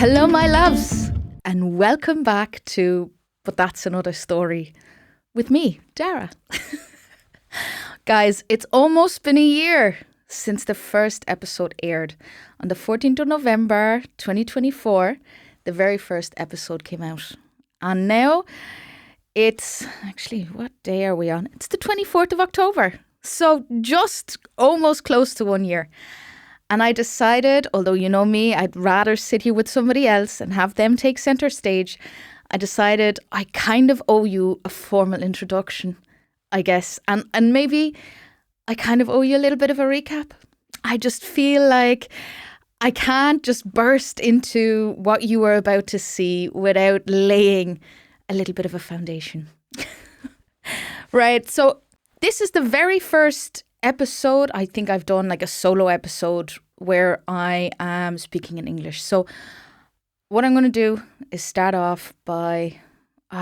Hello, my loves, and welcome back to But That's Another Story with me, Dara. Guys, it's almost been a year since the first episode aired. On the 14th of November 2024, the very first episode came out. And now it's actually, what day are we on? It's the 24th of October. So just almost close to 1 year. And I decided, although you know me, I'd rather sit here with somebody else and have them take center stage. I decided I kind of owe you a formal introduction, I guess. And maybe I kind of owe you a little bit of a recap. I just feel like I can't just burst into what you were about to see without laying a little bit of a foundation. Right. So this is the very first episode. I think I've done like a solo episode where I am speaking in English. So what I'm going to do is start off by,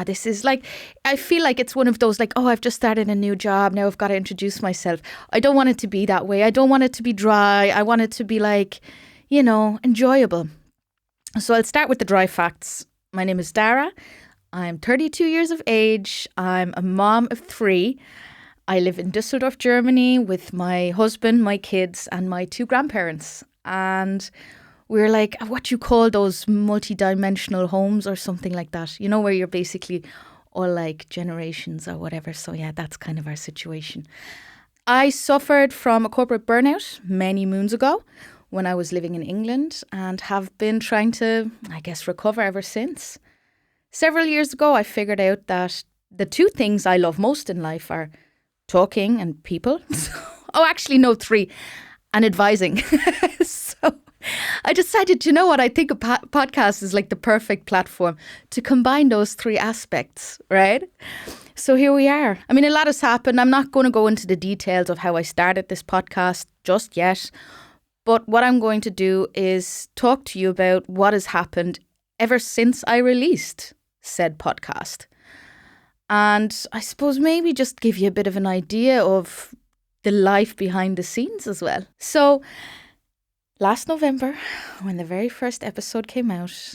this is like, I feel like it's one of those like, oh, I've just started a new job. Now I've got to introduce myself. I don't want it to be that way. I don't want it to be dry. I want it to be like, you know, enjoyable. So I'll start with the dry facts. My name is Dara. I'm 32 years of age. I'm a mom of 3. I live in Düsseldorf, Germany with my husband, my kids and my 2 grandparents. And we're like what you call those multi-dimensional homes or something like that. You know, where you're basically all like generations or whatever. So yeah, that's kind of our situation. I suffered from a corporate burnout many moons ago when I was living in England and have been trying to, I guess, recover ever since. Several years ago, I figured out that the 2 things I love most in life are talking and people. Oh, actually, no, 3. And advising. So I decided, you know what, I think a podcast is like the perfect platform to combine those 3 aspects, right? So here we are. I mean, a lot has happened. I'm not going to go into the details of how I started this podcast just yet. But what I'm going to do is talk to you about what has happened ever since I released said podcast. And I suppose maybe just give you a bit of an idea of the life behind the scenes as well. So last November, when the very first episode came out,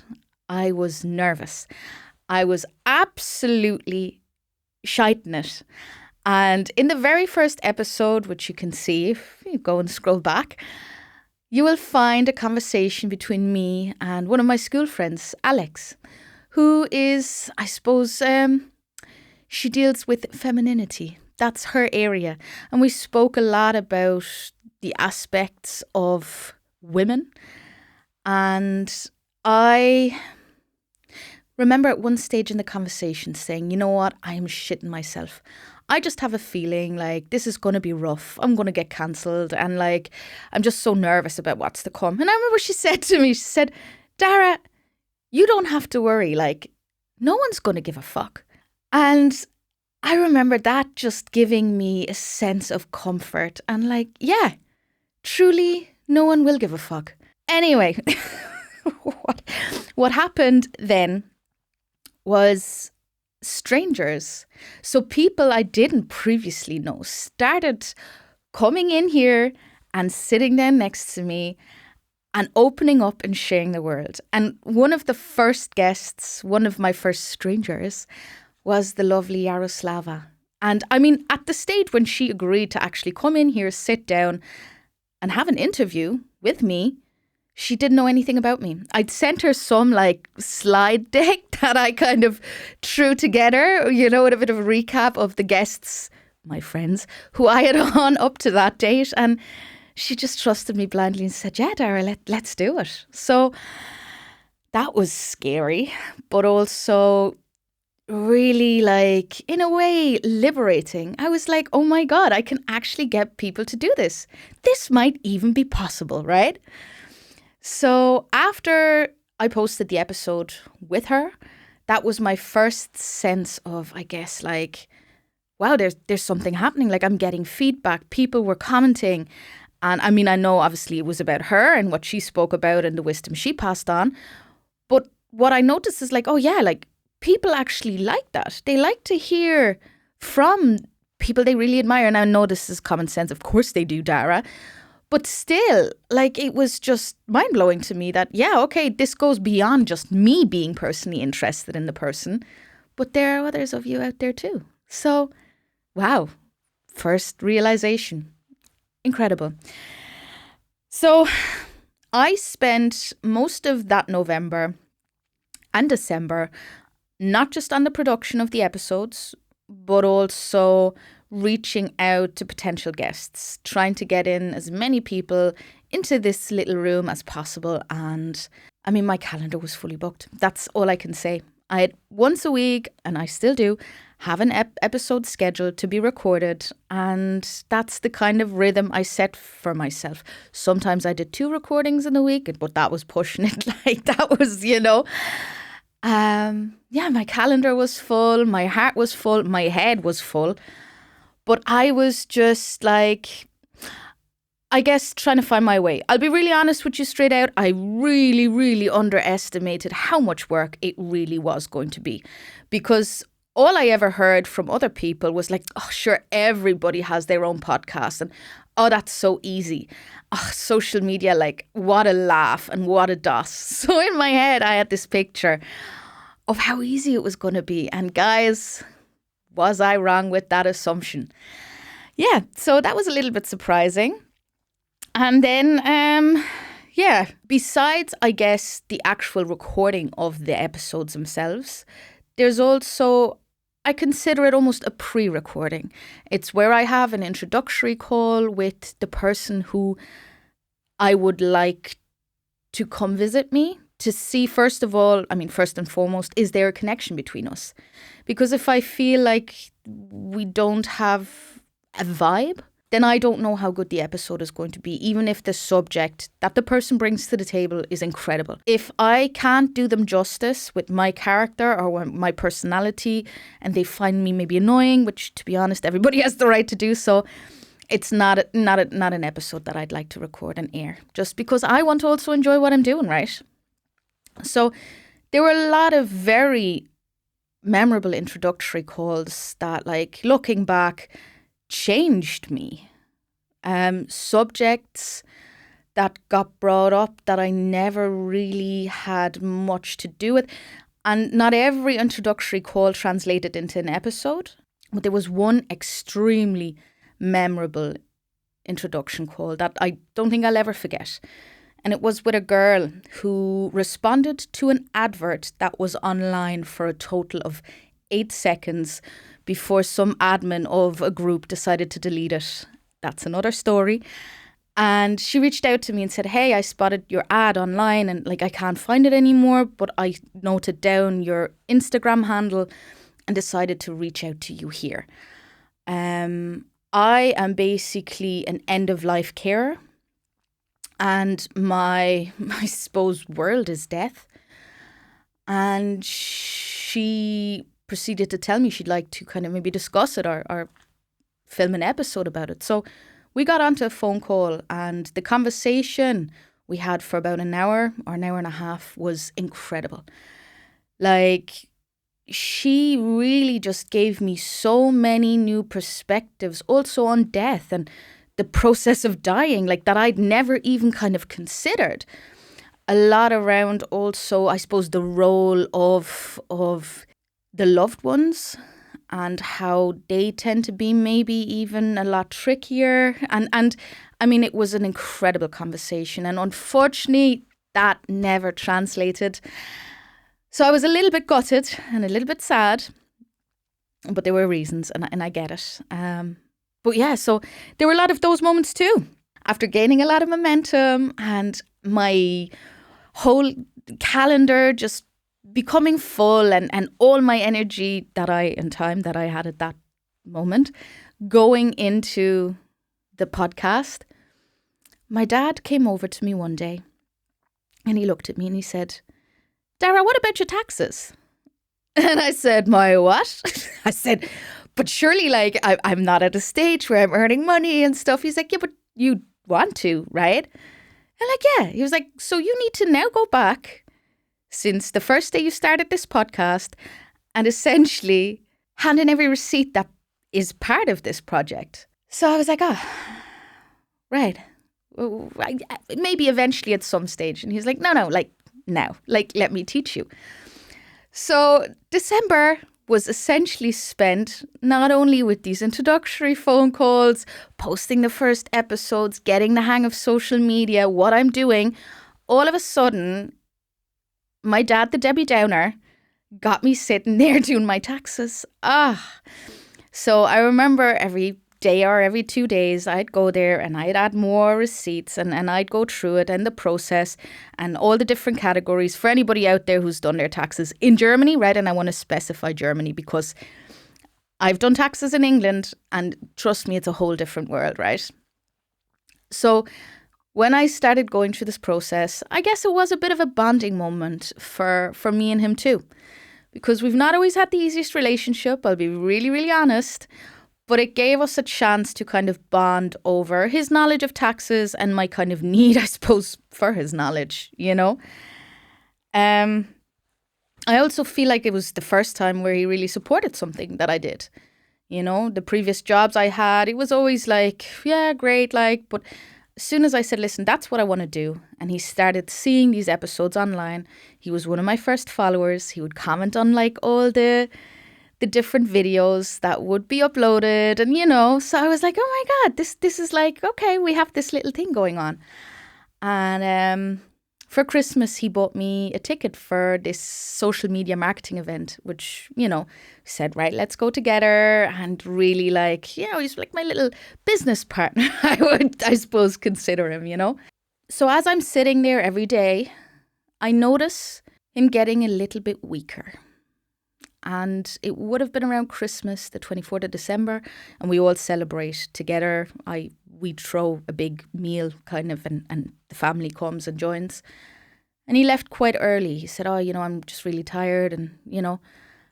I was nervous. I was absolutely shiting it. And in the very first episode, which you can see if you go and scroll back, you will find a conversation between me and one of my school friends, Alex, who is, I suppose, she deals with femininity. That's her area. And we spoke a lot about the aspects of women. And I remember at one stage in the conversation saying, you know what, I'm shitting myself. I just have a feeling like this is going to be rough. I'm going to get cancelled. And like, I'm just so nervous about what's to come. And I remember she said to me, she said, Dara, you don't have to worry. Like, no one's going to give a fuck. And I remember that just giving me a sense of comfort and like, yeah, truly no one will give a fuck. Anyway, what happened then was strangers. So people I didn't previously know started coming in here and sitting down next to me and opening up and sharing the world. And one of the first guests, one of my first strangers, was the lovely Yaroslava. And I mean, at the stage when she agreed to actually come in here, sit down and have an interview with me, she didn't know anything about me. I'd sent her some like slide deck that I kind of threw together, you know, with a bit of a recap of the guests, my friends, who I had on up to that date. And she just trusted me blindly and said, yeah, Dara, let's do it. So that was scary, but also really like, in a way, liberating. I was like, oh my God, I can actually get people to do this. This might even be possible, right? So after I posted the episode with her, that was my first sense of, I guess, like, wow, there's something happening. Like, I'm getting feedback. People were commenting. And I mean, I know obviously it was about her and what she spoke about and the wisdom she passed on. But what I noticed is like, oh yeah, like people actually like that. They like to hear from people they really admire. And I know this is common sense. Of course they do, Dara. But still, like, it was just mind-blowing to me that, yeah, okay, this goes beyond just me being personally interested in the person, but there are others of you out there too. So, wow, first realization. Incredible. So I spent most of that November and December not just on the production of the episodes, but also reaching out to potential guests, trying to get in as many people into this little room as possible. And I mean, my calendar was fully booked. That's all I can say. I had once a week, and I still do, have an episode scheduled to be recorded. And that's the kind of rhythm I set for myself. Sometimes I did 2 recordings in a week, but that was pushing it. Like, that was, yeah, my calendar was full, my heart was full, my head was full. But I was just like, I guess, trying to find my way. I'll be really honest with you straight out. I really, really underestimated how much work it really was going to be. Because all I ever heard from other people was like, oh, sure, everybody has their own podcast. And, oh, that's so easy. Oh, social media, like, what a laugh and what a DOS. So in my head, I had this picture of how easy it was going to be. And guys, was I wrong with that assumption? Yeah, so that was a little bit surprising. And then, besides, I guess, the actual recording of the episodes themselves, there's also, I consider it almost a pre-recording. It's where I have an introductory call with the person who I would like to come visit me to see, first and foremost, is there a connection between us? Because if I feel like we don't have a vibe, then I don't know how good the episode is going to be, even if the subject that the person brings to the table is incredible. If I can't do them justice with my character or my personality, and they find me maybe annoying, which, to be honest, everybody has the right to do so, it's not an episode that I'd like to record and air, just because I want to also enjoy what I'm doing, right? So there were a lot of very memorable introductory calls that, like, looking back, changed me. Subjects that got brought up that I never really had much to do with. And not every introductory call translated into an episode, but there was one extremely memorable introduction call that I don't think I'll ever forget. And it was with a girl who responded to an advert that was online for a total of 8 seconds before some admin of a group decided to delete it. That's another story. And she reached out to me and said, hey, I spotted your ad online and, like, I can't find it anymore, but I noted down your Instagram handle and decided to reach out to you here. I am basically an end-of-life carer, and my I suppose, world is death. And she proceeded to tell me she'd like to kind of maybe discuss it or film an episode about it. So we got onto a phone call, and the conversation we had for about an hour or an hour and a half was incredible. Like, she really just gave me so many new perspectives also on death and the process of dying, like, that I'd never even kind of considered. A lot around also, I suppose, the role of the loved ones and how they tend to be maybe even a lot trickier. And I mean, it was an incredible conversation. And unfortunately, that never translated. So I was a little bit gutted and a little bit sad, but there were reasons, and I get it. But yeah, so there were a lot of those moments too. After gaining a lot of momentum and my whole calendar just becoming full and all my energy and time that I had at that moment going into the podcast, my dad came over to me one day and he looked at me and he said, Dara, what about your taxes? And I said, my what? I said, but surely, like, I'm not at a stage where I'm earning money and stuff. He's like, yeah, but you want to, right? And like, yeah. He was like, so you need to now go back since the first day you started this podcast and essentially hand in every receipt that is part of this project. So I was like, oh, right. maybe eventually at some stage. And he's like, no, like now, like let me teach you. So December was essentially spent not only with these introductory phone calls, posting the first episodes, getting the hang of social media, what I'm doing. All of a sudden, my dad, the Debbie Downer, got me sitting there doing my taxes. So I remember every day or every 2 days, I'd go there and I'd add more receipts and I'd go through it and the process and all the different categories for anybody out there who's done their taxes in Germany, right? And I want to specify Germany because I've done taxes in England and trust me, it's a whole different world, right? So when I started going through this process, I guess it was a bit of a bonding moment for me and him too. Because we've not always had the easiest relationship, I'll be really, really honest. But it gave us a chance to kind of bond over his knowledge of taxes and my kind of need, I suppose, for his knowledge, you know. I also feel like it was the first time where he really supported something that I did. You know, the previous jobs I had, it was always like, yeah, great, like, but as soon as I said, listen, that's what I want to do, and he started seeing these episodes online, he was one of my first followers. He would comment on like all the different videos that would be uploaded, and you know, so I was like, oh my God, this is like, okay, we have this little thing going on. And for Christmas, he bought me a ticket for this social media marketing event, which, you know, said, right, let's go together. And really, like, you know, he's like my little business partner, I suppose, consider him, you know. So as I'm sitting there every day, I notice him getting a little bit weaker. And it would have been around Christmas, the 24th of December, and we all celebrate together. We throw a big meal kind of, and the family comes and joins. And he left quite early. He said, oh, you know, I'm just really tired, and, you know.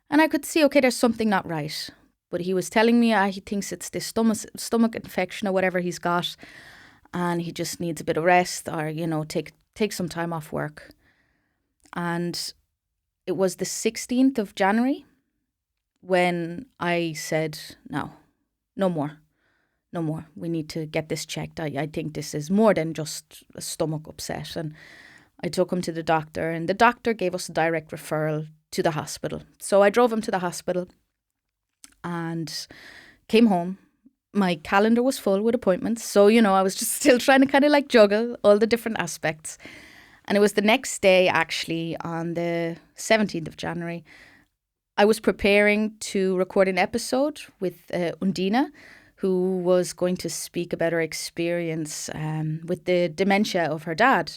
And I could see, okay, there's something not right. But he was telling me he thinks it's this stomach infection or whatever he's got, and he just needs a bit of rest or, you know, take some time off work. And it was the 16th of January when I said, no more. We need to get this checked. I think this is more than just a stomach upset. And I took him to the doctor, and the doctor gave us a direct referral to the hospital. So I drove him to the hospital and came home. My calendar was full with appointments. So, you know, I was just still trying to kind of like juggle all the different aspects. And it was the next day, actually, on the 17th of January, I was preparing to record an episode with Undina, who was going to speak about her experience with the dementia of her dad.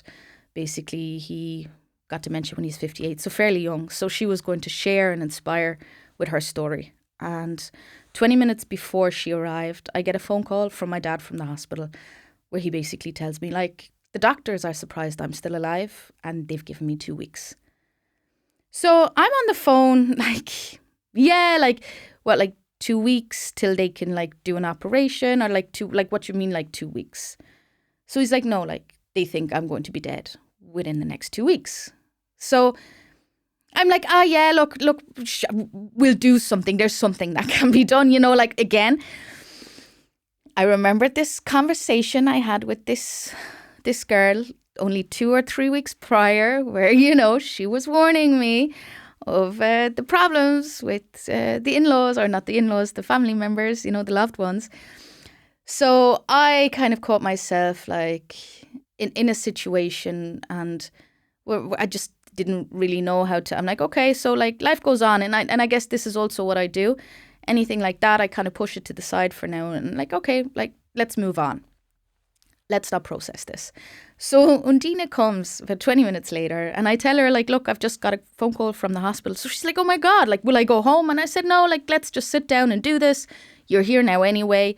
Basically, he got dementia when he's 58, so fairly young. So she was going to share and inspire with her story. And 20 minutes before she arrived, I get a phone call from my dad from the hospital where he basically tells me, like, the doctors are surprised I'm still alive and they've given me 2 weeks. So I'm on the phone like, yeah, like, what, like 2 weeks till they can like do an operation, or like what you mean, like 2 weeks? So he's like, no, like they think I'm going to be dead within the next 2 weeks. So I'm like, yeah, look, we'll do something. There's something that can be done, you know, like again, I remembered this conversation I had with this girl only 2 or 3 weeks prior, where, you know, she was warning me of the problems with the in-laws, or not the in-laws, the family members, you know, the loved ones. So I kind of caught myself like in a situation, and where I just didn't really know how to. I'm like, okay, so like life goes on, and I guess this is also what I do. Anything like that, I kind of push it to the side for now, and like, okay, like let's move on. Let's not process this. So Undina comes about 20 minutes later, and I tell her, like, look, I've just got a phone call from the hospital. So she's like, oh my God, like, will I go home? And I said, no, like, let's just sit down and do this. You're here now anyway.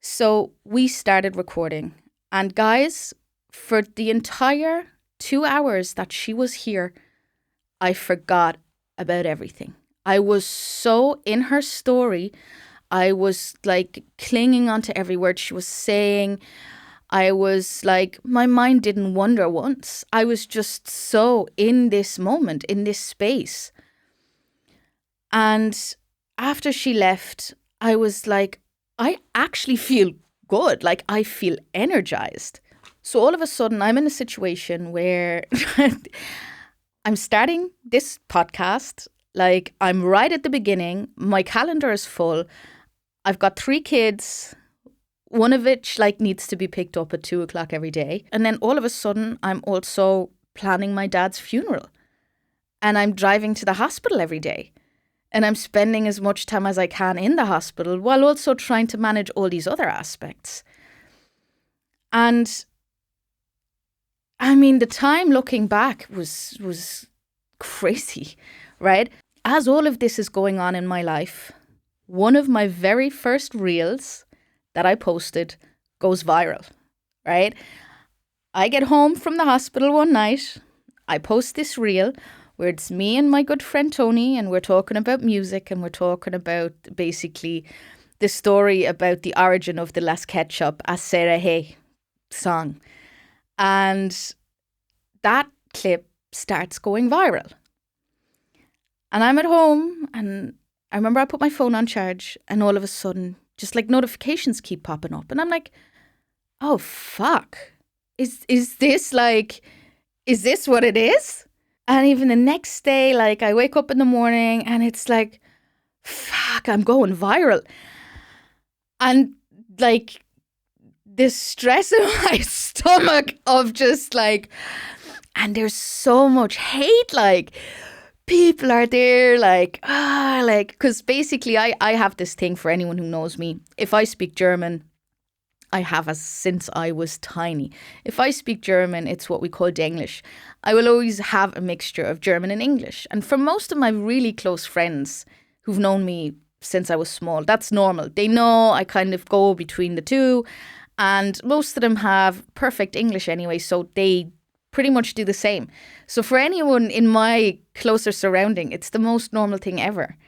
So we started recording. And guys, for the entire 2 hours that she was here, I forgot about everything. I was so in her story. I was like clinging onto every word she was saying. I was like, my mind didn't wander once. I was just so in this moment, in this space. And after she left, I was like, I actually feel good. Like, I feel energized. So all of a sudden, I'm in a situation where I'm starting this podcast. Like, I'm right at the beginning. My calendar is full. I've got 3 kids, one of which like needs to be picked up at 2 o'clock every day. And then all of a sudden, I'm also planning my dad's funeral. And I'm driving to the hospital every day. And I'm spending as much time as I can in the hospital while also trying to manage all these other aspects. And I mean, the time looking back was crazy, right? As all of this is going on in my life, one of my very first reels that I posted goes viral, right? I get home from the hospital one night. I post this reel where it's me and my good friend Tony, and we're talking about music, and we're talking about basically the story about the origin of the Las Ketchup as Sarah Hay song. And that clip starts going viral. And I'm at home, and I remember I put my phone on charge, and all of a sudden, just like notifications keep popping up. And I'm like, oh, fuck. Is this what it is? And even the next day, like I wake up in the morning and it's like, fuck, I'm going viral. And like this stress in my stomach of just like, and there's so much hate, like people are there because basically I have this thing for anyone who knows me. If I speak German, I have since I was tiny. If I speak German, it's what we call Denglish. I will always have a mixture of German and English. And for most of my really close friends who've known me since I was small, that's normal. They know I kind of go between the two. And most of them have perfect English anyway, so they pretty much do the same. So for anyone in my closer surrounding, it's the most normal thing ever.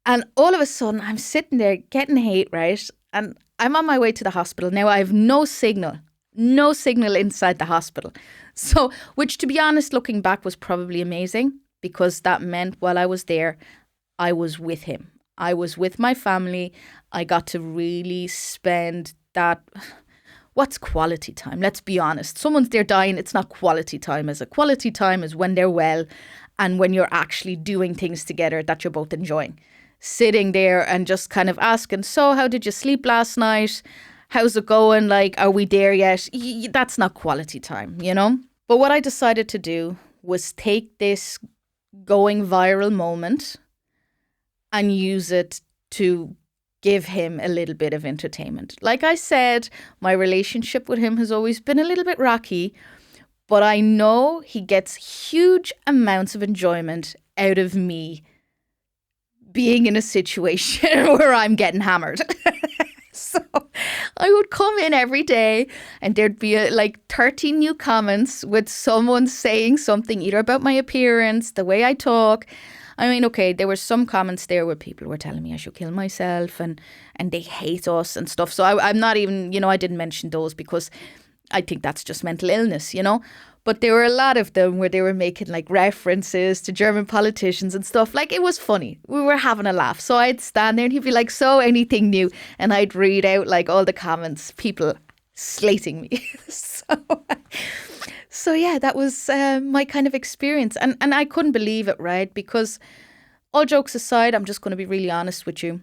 And all of a sudden, I'm sitting there getting hate, right? And I'm on my way to the hospital. Now I have no signal inside the hospital. So, which to be honest, looking back was probably amazing because that meant while I was there, I was with him. I was with my family. I got to really spend that. What's quality time? Let's be honest. Someone's there dying. It's not quality time. As a quality time is when they're well and when you're actually doing things together that you're both enjoying. Sitting there and just kind of asking, so how did you sleep last night? How's it going? Like, are we there yet? That's not quality time, you know? But what I decided to do was take this going viral moment and use it to give him a little bit of entertainment. Like I said, my relationship with him has always been a little bit rocky, but I know he gets huge amounts of enjoyment out of me being in a situation where I'm getting hammered. So I would come in every day and there'd be like 30 new comments with someone saying something either about my appearance, the way I talk. I mean, okay, there were some comments there where people were telling me I should kill myself and they hate us and stuff. So I'm not even, I didn't mention those because I think that's just mental illness, But there were a lot of them where they were making like references to German politicians and stuff. Like it was funny. We were having a laugh. So I'd stand there and he'd be like, so anything new? And I'd read out like all the comments, people slating me. So yeah, that was my kind of experience. And I couldn't believe it, right? Because all jokes aside, I'm just going to be really honest with you.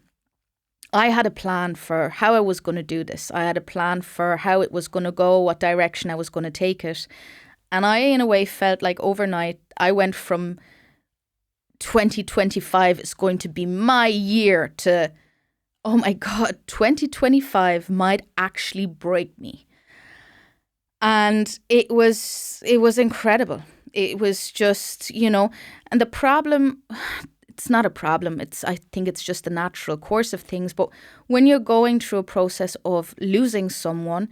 I had a plan for how I was going to do this. I had a plan for how it was going to go, what direction I was going to take it. And I, in a way, felt like overnight I went from 2025 is going to be my year to, oh my God, 2025 might actually break me. And it was incredible. It was just, and the problem, it's not a problem. I think it's just the natural course of things. But when you're going through a process of losing someone,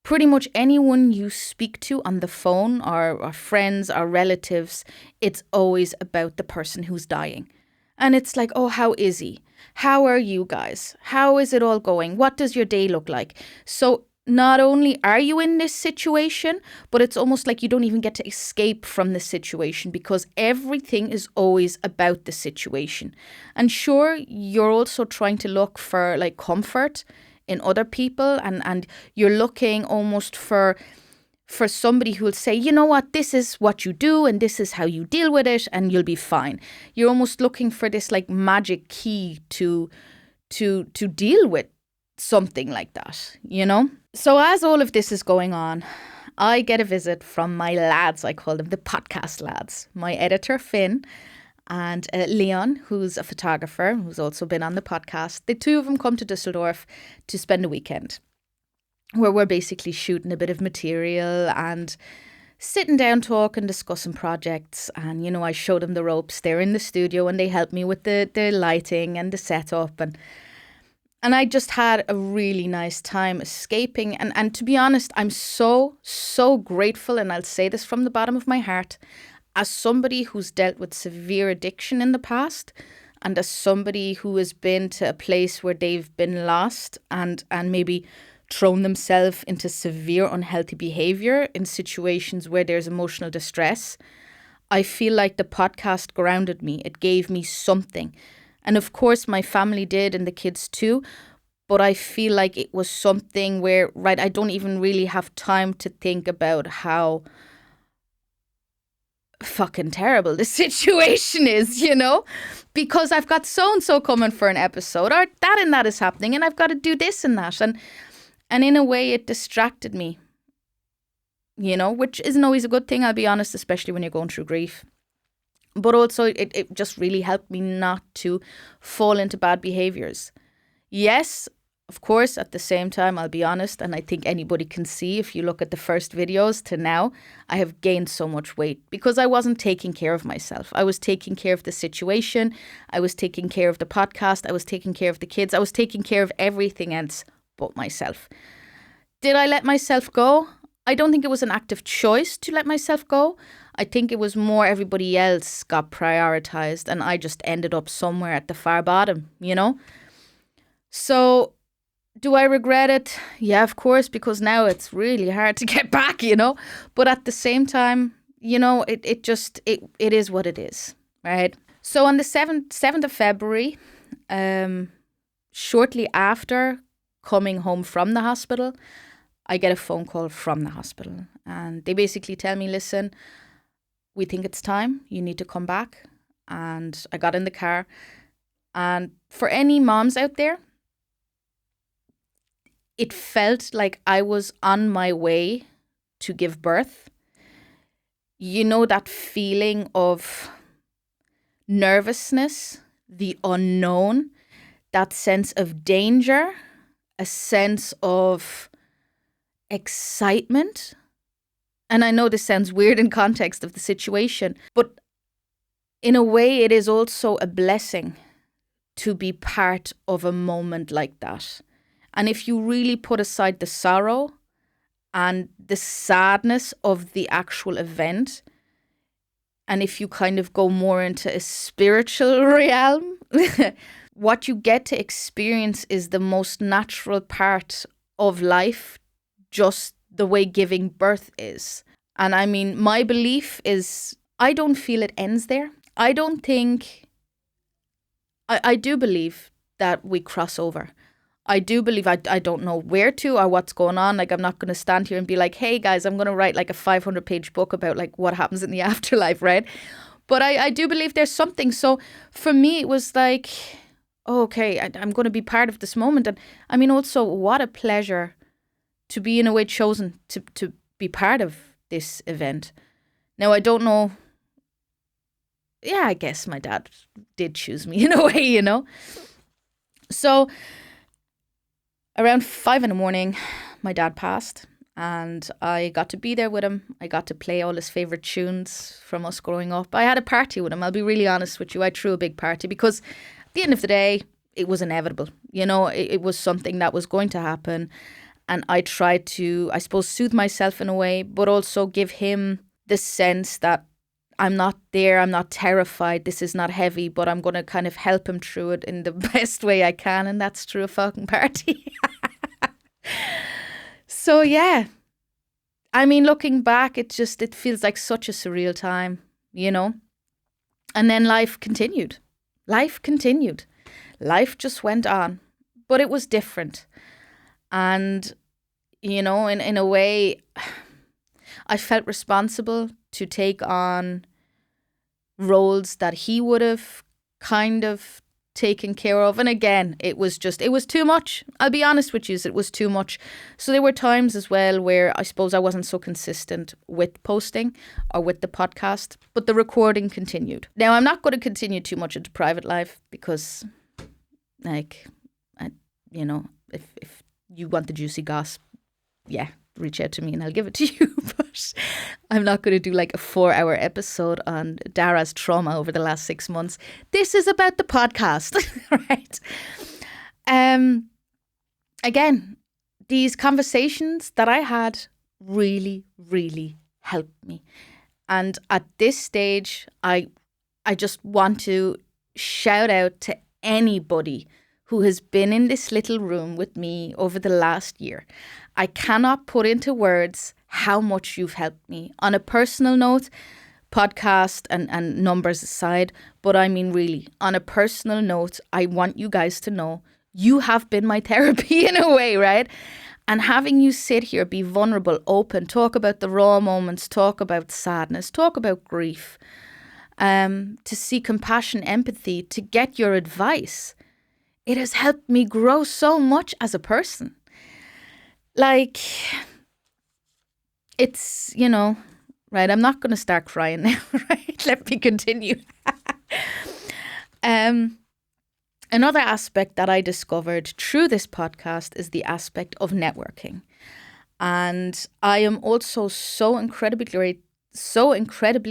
pretty much anyone you speak to on the phone or friends or relatives, it's always about the person who's dying. And it's like, oh, how is he? How are you guys? How is it all going? What does your day look like? So not only are you in this situation, but it's almost like you don't even get to escape from the situation because everything is always about the situation. And sure, you're also trying to look for like comfort in other people, and you're looking almost for somebody who will say, you know what, this is what you do and this is how you deal with it and you'll be fine. You're almost looking for this like magic key to deal with something like that, you know? So as all of this is going on, I get a visit from my lads, I call them the podcast lads, my editor Finn and Leon, who's a photographer, who's also been on the podcast. The two of them come to Dusseldorf to spend a weekend where we're basically shooting a bit of material and sitting down, talking, discussing projects. And, you know, I show them the ropes. They're in the studio and they help me with the lighting and the setup. And I just had a really nice time escaping. And to be honest, I'm so, so grateful. And I'll say this from the bottom of my heart. As somebody who's dealt with severe addiction in the past, and as somebody who has been to a place where they've been lost and maybe thrown themselves into severe unhealthy behavior in situations where there's emotional distress, I feel like the podcast grounded me. It gave me something. And of course, my family did and the kids too. But I feel like it was something where, right, I don't even really have time to think about how fucking terrible the situation is, you know, because I've got so and so coming for an episode, or that and that is happening, and I've got to do this and that, and in a way it distracted me, you know, which isn't always a good thing, I'll be honest, especially when you're going through grief. But also it just really helped me not to fall into bad behaviors. Yes, of course, at the same time, I'll be honest, and I think anybody can see if you look at the first videos to now, I have gained so much weight because I wasn't taking care of myself. I was taking care of the situation. I was taking care of the podcast. I was taking care of the kids. I was taking care of everything else but myself. Did I let myself go? I don't think it was an active choice to let myself go. I think it was more everybody else got prioritized and I just ended up somewhere at the far bottom, you know? So do I regret it? Yeah, of course, because now it's really hard to get back, you know? But at the same time, you know, it is what it is, right? So on the 7th of February, shortly after coming home from the hospital, I get a phone call from the hospital. And they basically tell me, listen, we think it's time. You need to come back. And I got in the car. And for any moms out there, it felt like I was on my way to give birth. You know, that feeling of nervousness, the unknown, that sense of danger, a sense of excitement. And I know this sounds weird in context of the situation, but in a way it is also a blessing to be part of a moment like that. And if you really put aside the sorrow and the sadness of the actual event, and if you kind of go more into a spiritual realm, what you get to experience is the most natural part of life, just the way giving birth is. And I mean, my belief is I don't feel it ends there. I don't think, I do believe that we cross over. I do believe, I don't know where to or what's going on. Like, I'm not going to stand here and be like, hey guys, I'm going to write like a 500-page book about like what happens in the afterlife, right? But I do believe there's something. So for me, it was like, oh, okay, I'm going to be part of this moment. And I mean, also, what a pleasure to be in a way chosen to be part of this event. Now, I don't know. Yeah, I guess my dad did choose me in a way, you know. So around 5 a.m, my dad passed and I got to be there with him. I got to play all his favourite tunes from us growing up. I had a party with him. I'll be really honest with you. I threw a big party because at the end of the day, it was inevitable. You know, it was something that was going to happen. And I tried to, I suppose, soothe myself in a way, but also give him the sense that I'm not there, I'm not terrified, this is not heavy, but I'm going to kind of help him through it in the best way I can. And that's through a fucking party. So, yeah. I mean, looking back, it feels like such a surreal time, you know? And then life continued. Life just went on. But it was different. And, in a way, I felt responsible to take on roles that he would have kind of taken care of. And again, it was too much. I'll be honest with you, it was too much. So there were times as well where I suppose I wasn't so consistent with posting or with the podcast, but the recording continued. Now, I'm not going to continue too much into private life because, like, if you want the juicy gossip, yeah, reach out to me and I'll give it to you. But I'm not going to do like a 4-hour episode on Dara's trauma over the last 6 months. This is about the podcast, right? Again, these conversations that I had really, really helped me. And at this stage, I just want to shout out to anybody who has been in this little room with me over the last year. I cannot put into words how much you've helped me. On a personal note, podcast and numbers aside, but I mean really, on a personal note, I want you guys to know you have been my therapy in a way, right? And having you sit here, be vulnerable, open, talk about the raw moments, talk about sadness, talk about grief, to see compassion, empathy, to get your advice. It has helped me grow so much as a person. Like, it's, right, I'm not going to start crying now, right? Let me continue. Another aspect that I discovered through this podcast is the aspect of networking. And I am also so incredibly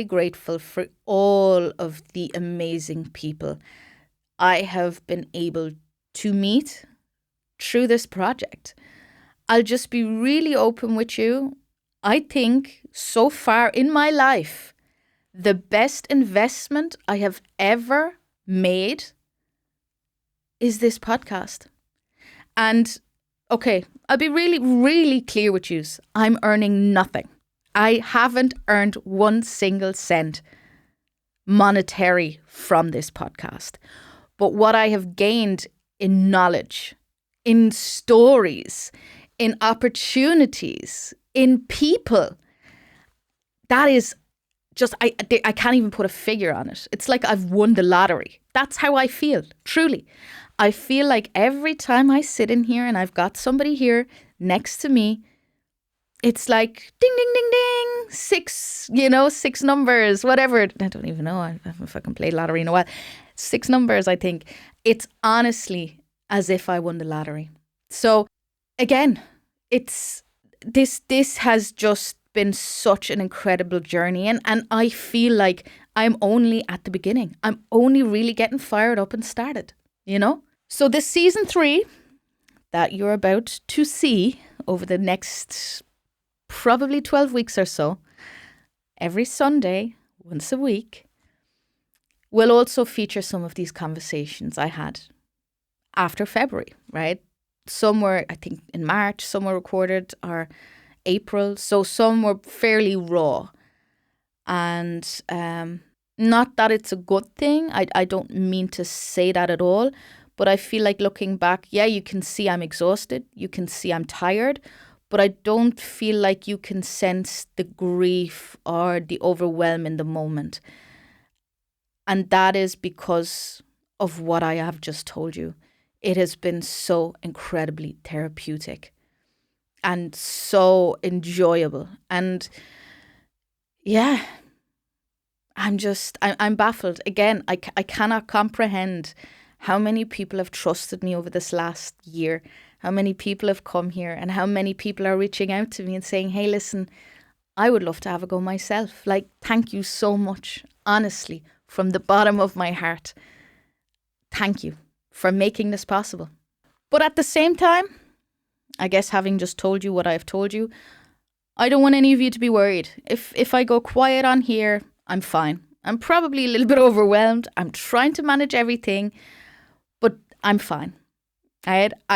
grateful for all of the amazing people I have been able to meet through this project. I'll just be really open with you. I think so far in my life, the best investment I have ever made is this podcast. And okay, I'll be really, really clear with you. I'm earning nothing. I haven't earned 1 single cent monetary from this podcast. But what I have gained in knowledge, in stories, in opportunities, in people, that is just, I can't even put a figure on it. It's like I've won the lottery. That's how I feel, truly. I feel like every time I sit in here and I've got somebody here next to me, it's like ding, ding, ding, ding, 6 numbers, whatever. I don't even know if I can play lottery in a while. 6 numbers, I think. It's honestly as if I won the lottery. So again, it's this has just been such an incredible journey. And I feel like I'm only at the beginning. I'm only really getting fired up and started, So this season 3 that you're about to see over the next probably 12 weeks or so, every Sunday, once a week, will also feature some of these conversations I had after February, right? Some were, I think, in March, some were recorded, or April. So some were fairly raw. And not that it's a good thing. I don't mean to say that at all. But I feel like looking back, yeah, you can see I'm exhausted. You can see I'm tired. But I don't feel like you can sense the grief or the overwhelm in the moment. And that is because of what I have just told you. It has been so incredibly therapeutic and so enjoyable. And yeah, I'm baffled. Again, I cannot comprehend how many people have trusted me over this last year, how many people have come here, and how many people are reaching out to me and saying, hey, listen, I would love to have a go myself. Like, thank you so much, honestly, from the bottom of my heart. Thank you for making this possible. But at the same time, I guess having just told you what I've told you, I don't want any of you to be worried. If I go quiet on here, I'm fine. I'm probably a little bit overwhelmed. I'm trying to manage everything, but I'm fine. I've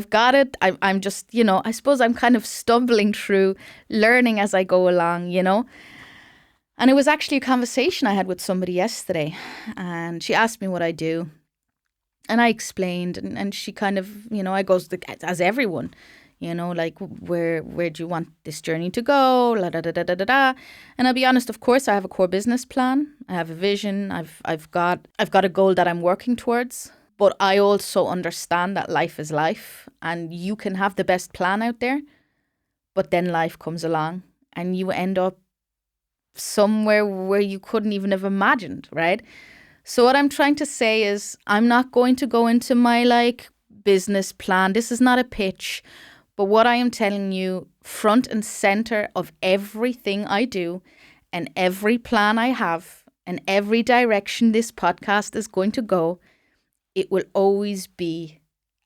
got it. I'm just, I suppose I'm kind of stumbling through, learning as I go along, And it was actually a conversation I had with somebody yesterday, and she asked me what I do. And I explained, and she kind of, I goes, as everyone, like, where do you want this journey to go? La, da, da, da, da, da, da. And I'll be honest, of course, I have a core business plan. I have a vision. I've got a goal that I'm working towards. But I also understand that life is life, and you can have the best plan out there, but then life comes along and you end up somewhere where you couldn't even have imagined, right? So what I'm trying to say is I'm not going to go into my business plan. This is not a pitch. But what I am telling you, front and center of everything I do and every plan I have and every direction this podcast is going to go, it will always be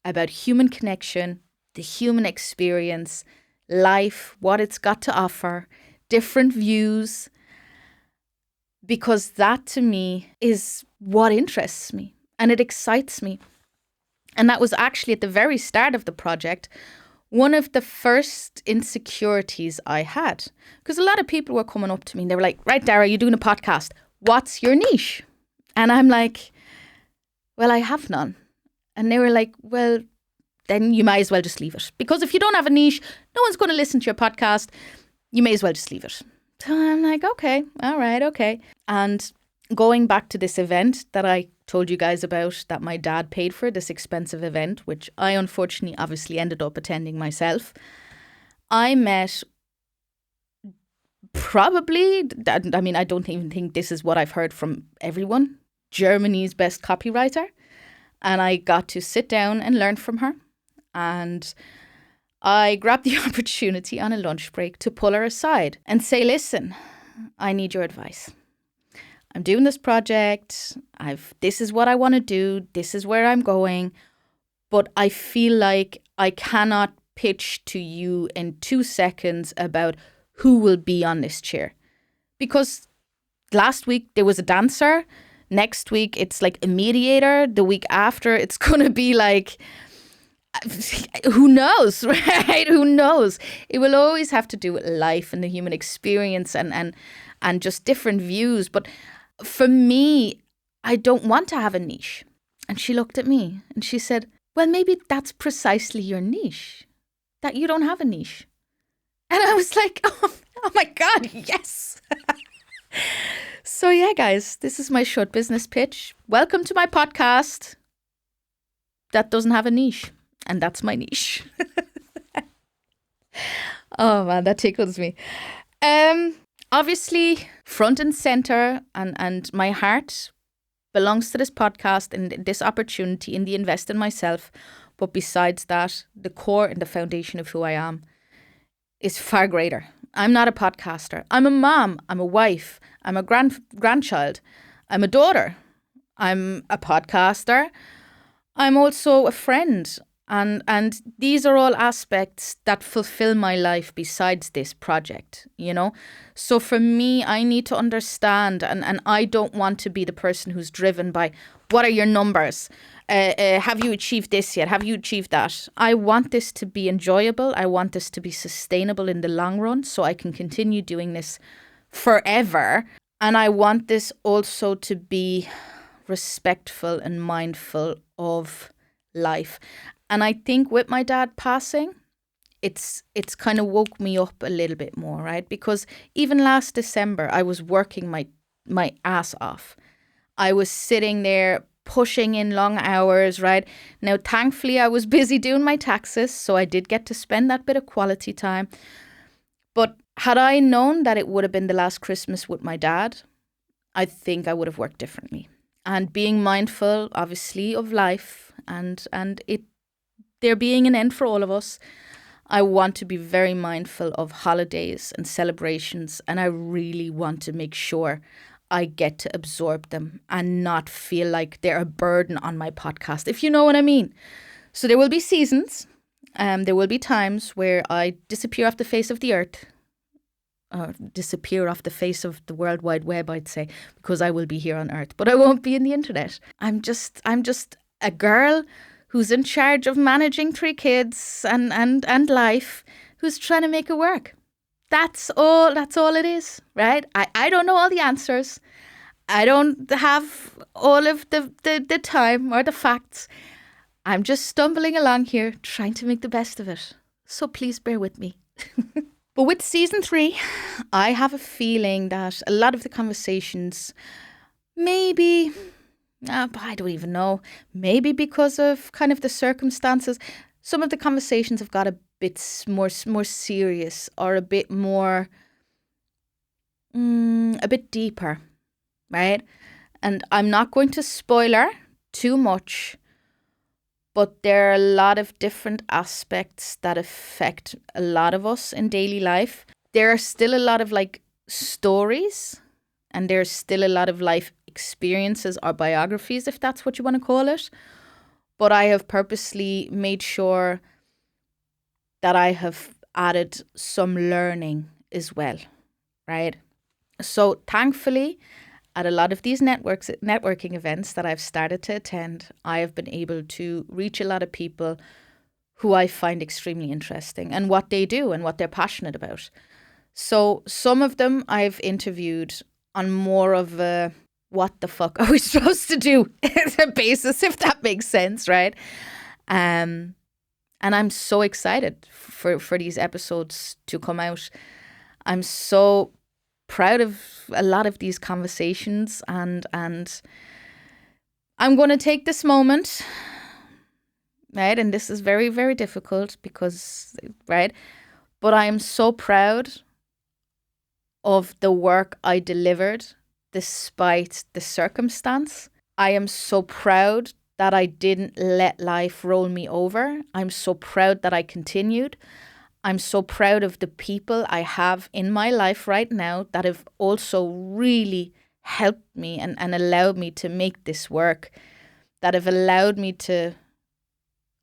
about human connection, the human experience, life, what it's got to offer, different views, because that to me is what interests me and it excites me. And that was actually at the very start of the project, one of the first insecurities I had. Because a lot of people were coming up to me and they were like, right, Dara, you're doing a podcast. What's your niche? And I'm like, well, I have none. And they were like, well, then you might as well just leave it. Because if you don't have a niche, no one's going to listen to your podcast. You may as well just leave it. So I'm like, okay, all right, okay. And going back to this event that I told you guys about, that my dad paid for, this expensive event, which I unfortunately obviously ended up attending myself, I met probably, I mean, I don't even think this is what I've heard from everyone, Germany's best copywriter. And I got to sit down and learn from her. And I grabbed the opportunity on a lunch break to pull her aside and say, listen, I need your advice. I'm doing this project. This is what I want to do. This is where I'm going. But I feel like I cannot pitch to you in 2 seconds about who will be on this chair. Because last week there was a dancer. Next week it's like a mediator. The week after it's going to be like, who knows, right? Who knows? It will always have to do with life and the human experience and just different views. But for me, I don't want to have a niche. And she looked at me and she said, well, maybe that's precisely your niche, that you don't have a niche. And I was like, oh my God, yes. So yeah, guys, this is my short business pitch. Welcome to my podcast that doesn't have a niche. And that's my niche. Oh man, that tickles me. Obviously, front and center and my heart belongs to this podcast and this opportunity in the invest in myself. But besides that, the core and the foundation of who I am is far greater. I'm not a podcaster. I'm a mom. I'm a wife. I'm a grandchild. I'm a daughter. I'm a podcaster. I'm also a friend. And these are all aspects that fulfill my life besides this project, So for me, I need to understand, and I don't want to be the person who's driven by, what are your numbers? Have you achieved this yet? Have you achieved that? I want this to be enjoyable. I want this to be sustainable in the long run so I can continue doing this forever. And I want this also to be respectful and mindful of life. And I think with my dad passing, it's kind of woke me up a little bit more, right? Because even last December, I was working my ass off. I was sitting there pushing in long hours, right? Now, thankfully, I was busy doing my taxes, so I did get to spend that bit of quality time. But had I known that it would have been the last Christmas with my dad, I think I would have worked differently. And being mindful, obviously, of life and it there being an end for all of us, I want to be very mindful of holidays and celebrations, and I really want to make sure I get to absorb them and not feel like they're a burden on my podcast, if you know what I mean. So there will be seasons, there will be times where I disappear off the face of the earth, or disappear off the face of the World Wide Web, I'd say, because I will be here on Earth, but I won't be in the internet. I'm just a girl who's in charge of managing 3 kids and life, who's trying to make it work. That's all it is, right? I don't know all the answers. I don't have all of the time or the facts. I'm just stumbling along here, trying to make the best of it. So please bear with me. But with season 3, I have a feeling that a lot of the conversations, maybe, I don't even know, maybe because of kind of the circumstances, some of the conversations have got a bit more serious or a bit more, a bit deeper, right? And I'm not going to spoiler too much, but there are a lot of different aspects that affect a lot of us in daily life. There are still a lot of like stories, and there's still a lot of life experiences or biographies, if that's what you want to call it. But I have purposely made sure that I have added some learning as well, right? So thankfully, at a lot of these networking events that I've started to attend, I have been able to reach a lot of people who I find extremely interesting and what they do and what they're passionate about. So some of them I've interviewed on more of a what the fuck are we supposed to do basis, if that makes sense, right? And I'm so excited for these episodes to come out. I'm so proud of a lot of these conversations, and I'm going to take this moment, right? And this is very, very difficult because, right? But I am so proud of the work I delivered despite the circumstance. I am so proud that I didn't let life roll me over. I'm so proud that I continued. I'm so proud of the people I have in my life right now that have also really helped me and allowed me to make this work, that have allowed me to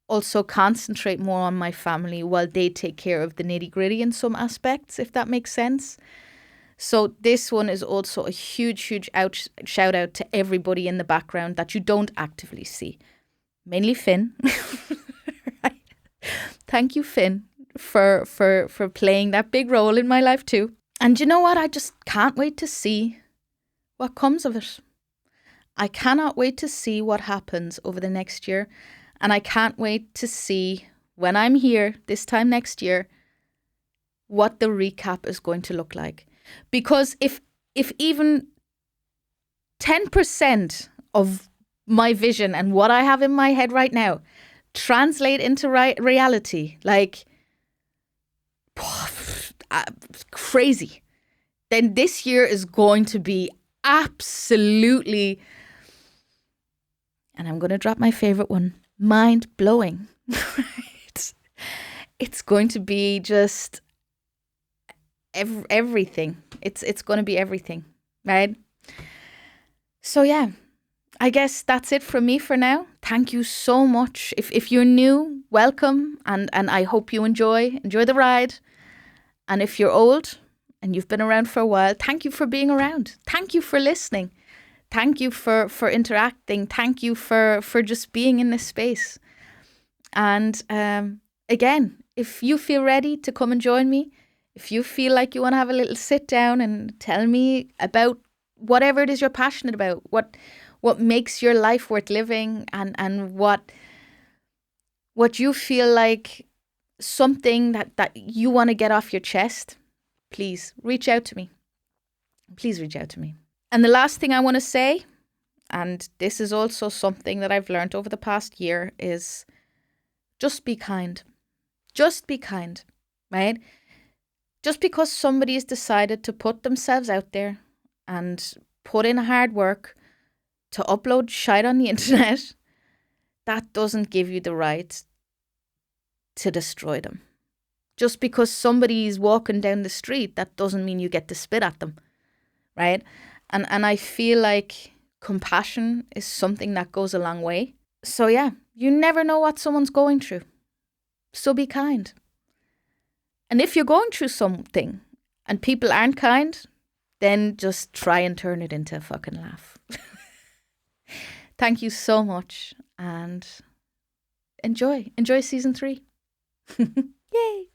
also concentrate more on my family while they take care of the nitty-gritty in some aspects, if that makes sense. So this one is also a huge, huge shout out to everybody in the background that you don't actively see. Mainly Finn. Right. Thank you, Finn, for playing that big role in my life too. And you know what? I just can't wait to see what comes of it. I cannot wait to see what happens over the next year. And I can't wait to see when I'm here this time next year what the recap is going to look like. Because if even 10% of my vision and what I have in my head right now translate into reality, like crazy, then this year is going to be absolutely, and I'm going to drop my favorite one, mind-blowing. It's going to be just everything. It's going to be everything, right? So yeah, I guess that's it from me for now. Thank you so much. If you're new, welcome, and I hope you enjoy the ride. And if you're old and you've been around for a while, thank you for being around. Thank you for listening. Thank you for interacting. Thank you for just being in this space. And again, if you feel ready to come and join me, if you feel like you want to have a little sit down and tell me about whatever it is you're passionate about, what makes your life worth living, and what you feel like something that you want to get off your chest, please reach out to me. Please reach out to me. And the last thing I want to say, and this is also something that I've learned over the past year, is just be kind. Just be kind, right? Just because somebody's decided to put themselves out there and put in hard work to upload shit on the internet, that doesn't give you the right to destroy them. Just because somebody's walking down the street, that doesn't mean you get to spit at them, right? And I feel like compassion is something that goes a long way. So yeah, you never know what someone's going through. So be kind. And if you're going through something and people aren't kind, then just try and turn it into a fucking laugh. Thank you so much, and enjoy season 3. Yay!